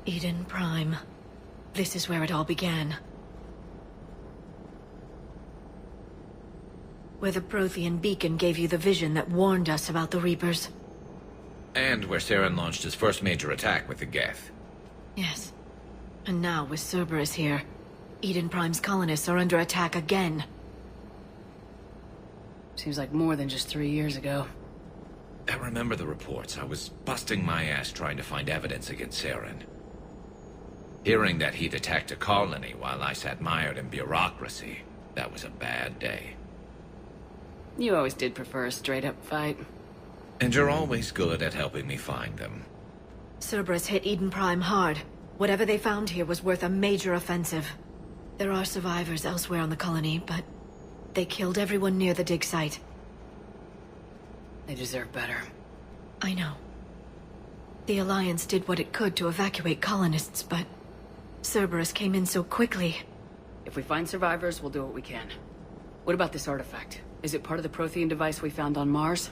Eden Prime. This is where it all began. Where the Prothean beacon gave you the vision that warned us about the Reapers. And where Saren launched his first major attack with the Geth. Yes. And now, with Cerberus here, Eden Prime's colonists are under attack again. Seems like more than just 3 years ago. I remember the reports. I was busting my ass trying to find evidence against Saren. Hearing that he'd attacked a colony while I sat mired in bureaucracy, that was a bad day. You always did prefer a straight-up fight. And you're always good at helping me find them. Cerberus hit Eden Prime hard. Whatever they found here was worth a major offensive. There are survivors elsewhere on the colony, but they killed everyone near the dig site. They deserve better. I know. The Alliance did what it could to evacuate colonists, but Cerberus came in so quickly. If we find survivors, we'll do what we can. What about this artifact? Is it part of the Prothean device we found on Mars?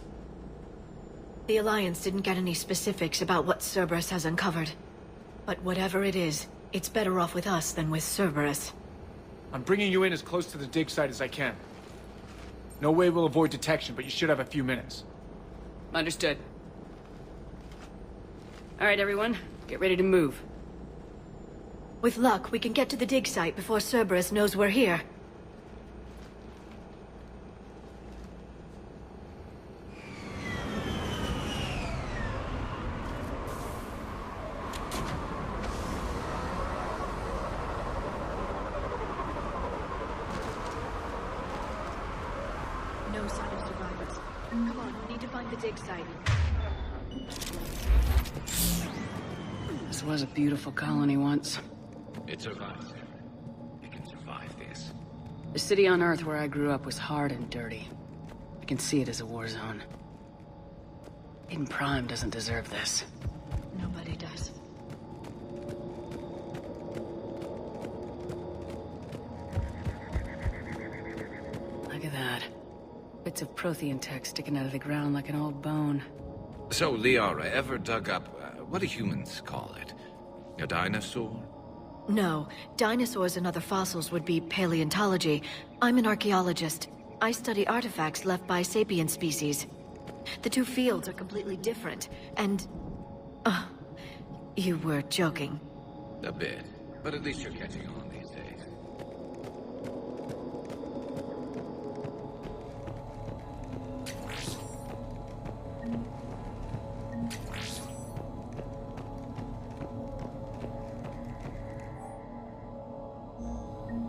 The Alliance didn't get any specifics about what Cerberus has uncovered. But whatever it is, it's better off with us than with Cerberus. I'm bringing you in as close to the dig site as I can. No way we'll avoid detection, but you should have a few minutes. Understood. All right, everyone. Get ready to move. With luck, we can get to the dig site before Cerberus knows we're here. No sign of survivors. Come on, we need to find the dig site. This was a beautiful colony once. It survived. It can survive this. The city on Earth where I grew up was hard and dirty. I can see it as a war zone. Eden Prime doesn't deserve this. Nobody does. Look at that. Bits of Prothean tech sticking out of the ground like an old bone. So, Liara ever dug up, what do humans call it? A dinosaur? No, dinosaurs and other fossils would be paleontology. I'm an archaeologist. I study artifacts left by sapient species. The two fields are completely different, and... you were joking. A bit. But at least you're catching on these days.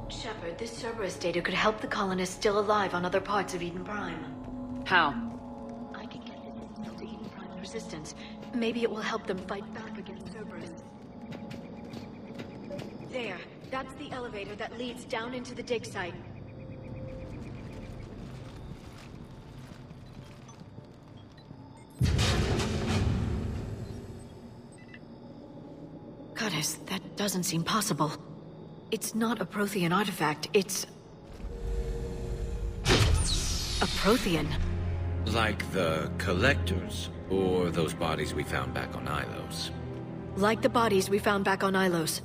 Shepard, this Cerberus data could help the colonists still alive on other parts of Eden Prime. How? I can get this to Eden Prime's resistance. Maybe it will help them fight back against Cerberus. There. That's the elevator that leads down into the dig site. Goddess, that doesn't seem possible. It's not a Prothean artifact, it's... a Prothean. Like the Collectors, or those bodies we found back on Ilos. Like the bodies we found back on Ilos.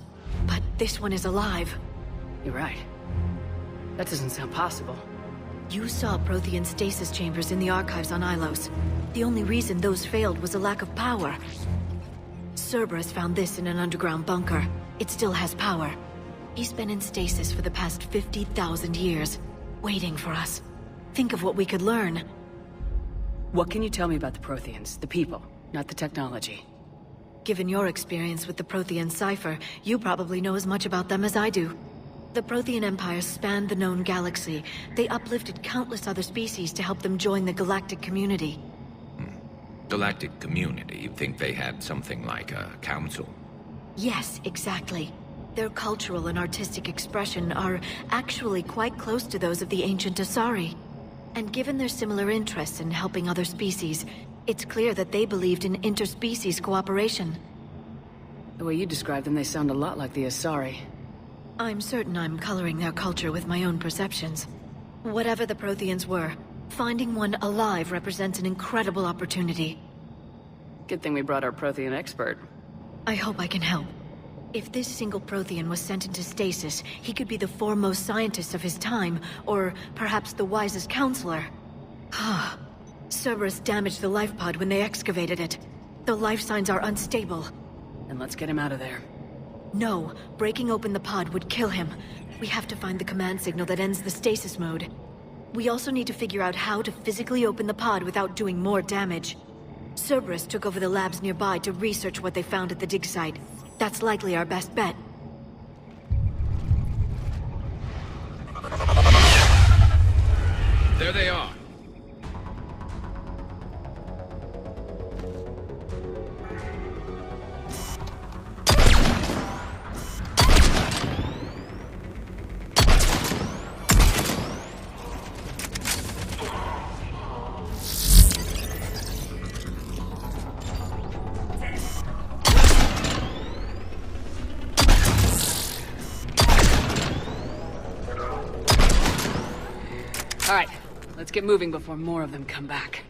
But this one is alive. You're right. That doesn't sound possible. You saw Prothean stasis chambers in the archives on Ilos. The only reason those failed was a lack of power. Cerberus found this in an underground bunker. It still has power. He's been in stasis for the past 50,000 years, waiting for us. Think of what we could learn. What can you tell me about the Protheans, the people, not the technology? Given your experience with the Prothean cipher, you probably know as much about them as I do. The Prothean Empire spanned the known galaxy. They uplifted countless other species to help them join the galactic community. Galactic community? You'd think they had something like a council? Yes, exactly. Their cultural and artistic expression are actually quite close to those of the ancient Asari. And given their similar interests in helping other species, it's clear that they believed in interspecies cooperation. The way you describe them, they sound a lot like the Asari. I'm certain I'm coloring their culture with my own perceptions. Whatever the Protheans were, finding one alive represents an incredible opportunity. Good thing we brought our Prothean expert. I hope I can help. If this single Prothean was sent into stasis, he could be the foremost scientist of his time, or perhaps the wisest counselor. Cerberus damaged the life pod when they excavated it. The life signs are unstable. Then let's get him out of there. No, breaking open the pod would kill him. We have to find the command signal that ends the stasis mode. We also need to figure out how to physically open the pod without doing more damage. Cerberus took over the labs nearby to research what they found at the dig site. That's likely our best bet. There they are. All right, let's get moving before more of them come back.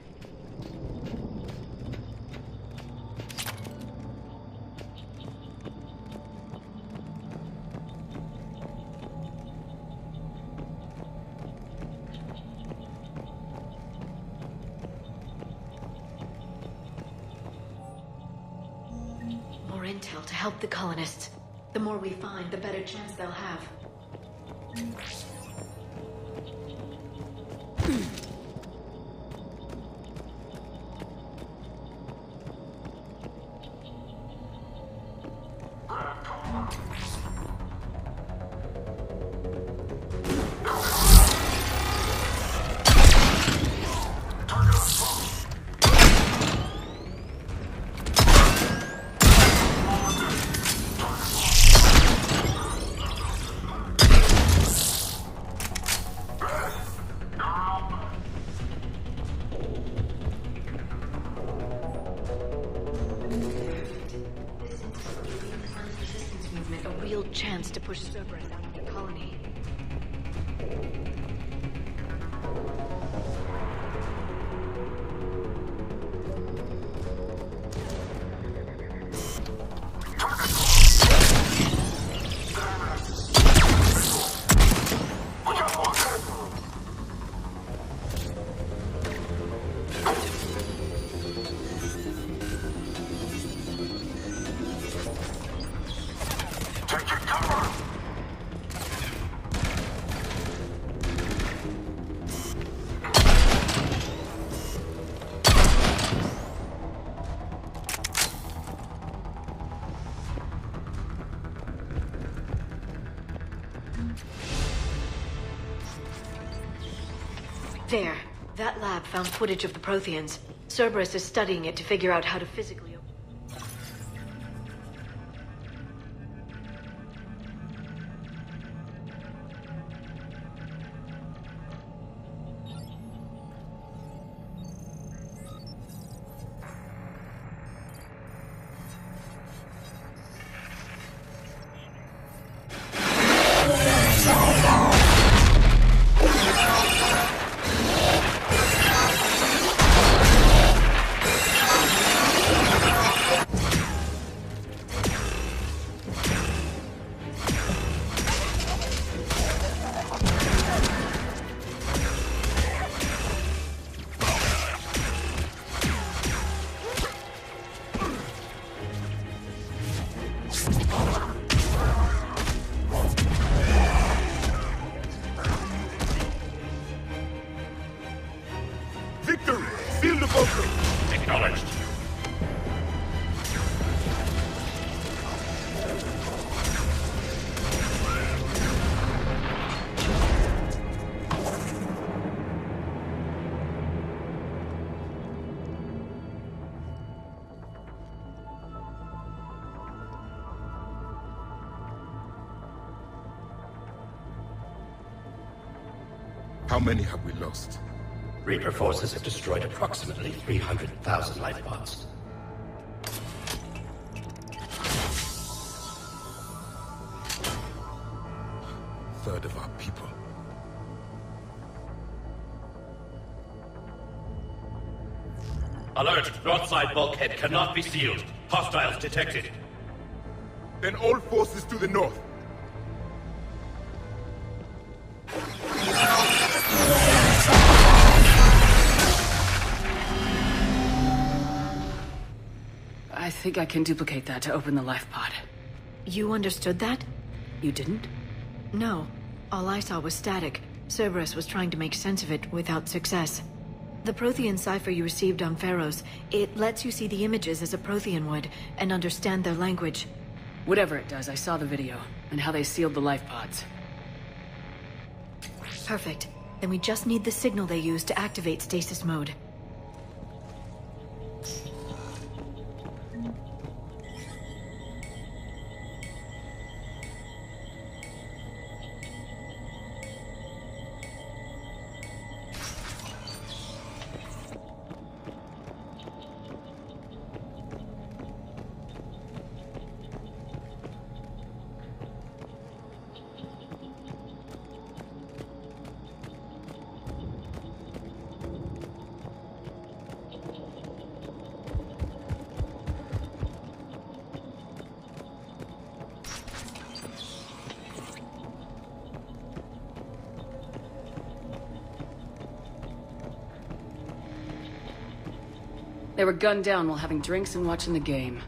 More intel to help the colonists. The more we find, the better chance they'll have. Chance to push Cerberus out of the colony. There. That lab found footage of the Protheans. Cerberus is studying it to figure out how to physically... Acknowledged. How many have we lost? Reaper forces have destroyed approximately 300,000 life pods. Third of our people. Alert! North side bulkhead cannot be sealed. Hostiles detected. Then all forces to the north. I think I can duplicate that to open the life pod. You understood that? You didn't? No. All I saw was static. Cerberus was trying to make sense of it without success. The Prothean cipher you received on Pharaohs, it lets you see the images as a Prothean would, and understand their language. Whatever it does, I saw the video, and how they sealed the life pods. Perfect. Then we just need the signal they used to activate stasis mode. They were gunned down while having drinks and watching the game.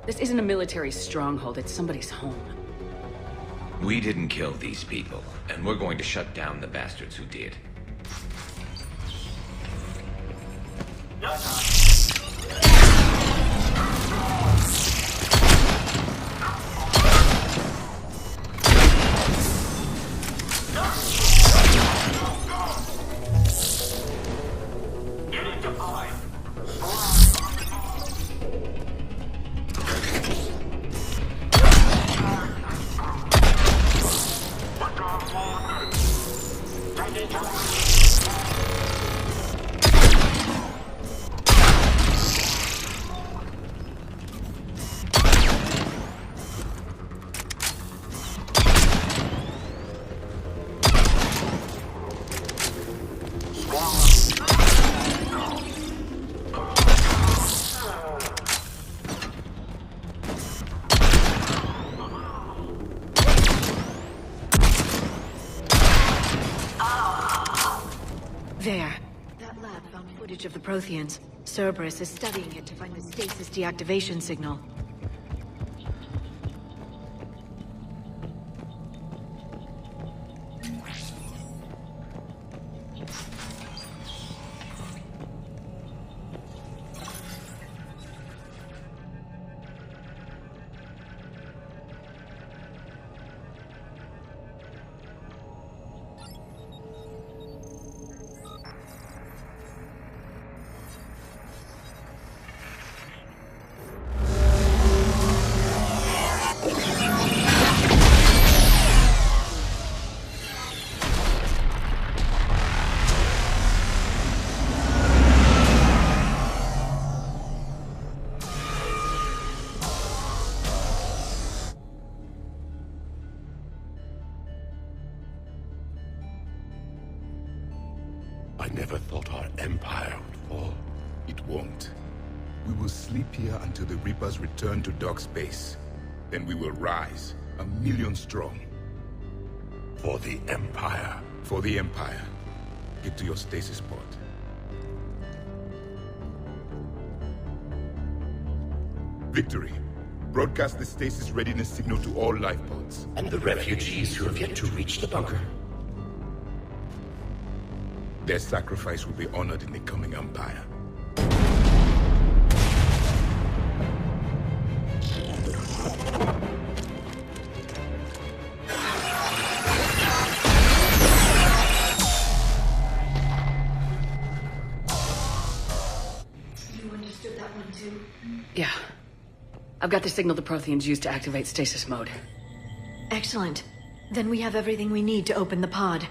This isn't a military stronghold, it's somebody's home. We didn't kill these people, and we're going to shut down the bastards who did. There. That lab found footage of the Protheans. Cerberus is studying it to find the stasis deactivation signal. I never thought our empire would fall. It won't. We will sleep here until the Reapers return to Dock Space. Then we will rise, 1,000,000 strong. For the Empire. For the Empire. Get to your stasis pod. Victory. Broadcast the stasis readiness signal to all life pods. And the refugees who have yet to reach the bunker. Their sacrifice will be honored in the coming Empire. You understood that one too? Yeah. I've got the signal the Protheans used to activate stasis mode. Excellent. Then we have everything we need to open the pod.